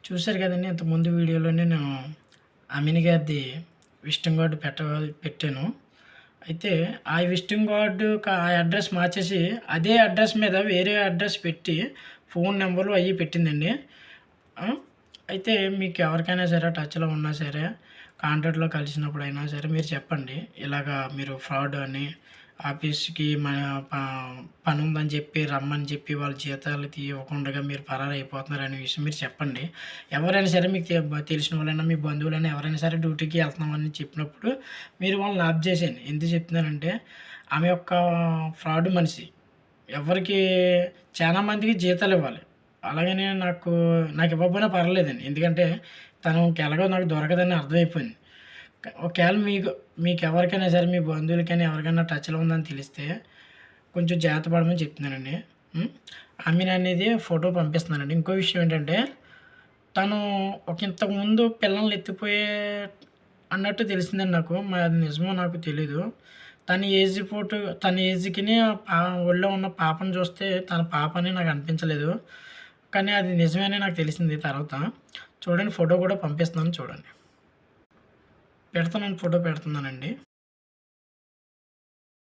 చూశారు కదండీ! ఇంతకుముందు వీడియోలోనే నేను అమిని గారిది విజిటింగ్ కార్డ్ పెట్టాను. అయితే ఆ విజిటింగ్ కార్డ్ ఆ అడ్రస్ మార్చేసి అదే అడ్రస్ మీద వేరే అడ్రస్ పెట్టి ఫోన్ నెంబర్లు అయ్యి పెట్టిందండి. ఆ! అయితే మీకు ఎవరికైనా సరే టచ్‌లో ఉన్నా సరే, కాంటాక్ట్‌లో కలిసినప్పుడైనా సరే మీరు చెప్పండి. ఇలాగా మీరు ఫ్రాడ్ అని ఆఫీస్‌కి మన ప పనుందని చెప్పి రమ్మని చెప్పి వాళ్ళ జీతాలకి ఇవ్వకుండగా మీరు పరారైపోతున్నారనే విషయం మీరు చెప్పండి. ఎవరైనా సరే మీకు తెలిసిన వాళ్ళైనా, మీ బంధువులైనా ఎవరైనా సరే డ్యూటీకి వెళ్తున్నామని చెప్పినప్పుడు మీరు వాళ్ళని ఆప్ చేసేయండి. ఎందుకు చెప్తున్నానంటే ఆమె యొక్క ఫ్రాడ్ మనిషి. ఎవరికీ చాలా మందికి జీతాలివ్వాలి. అలాగని నాకు ఇవ్వకపోయినా పర్లేదండి. ఎందుకంటే తనకి ఎలాగో నాకు దొరకదని అర్థమైపోయింది. ఒకవేళ మీకెవరికైనా సరే మీ బంధువులకైనా ఎవరికైనా టచ్‌లో ఉందని తెలిస్తే కొంచెం జాగ్రత్త పడమని చెప్తున్నానండి. హ్మ్. అమీన్ అనేది ఫోటో పంపిస్తున్నానండి. ఇంకో విషయం ఏంటంటే తను ఇంతకుముందు పిల్లల్ని ఎత్తిపోయే అన్నట్టు తెలిసిందండి నాకు. మరి అది నిజమో నాకు తెలీదు. తన ఏజ్‌కిని ఒళ్ళో ఉన్న పాపను చూస్తే తన పాప అని నాకు అనిపించలేదు. కానీ అది నిజమే అని నాకు తెలిసింది తర్వాత. చూడండి ఫోటో కూడా పంపిస్తున్నాను చూడండి. ఫోటో పెడుతున్నానండి.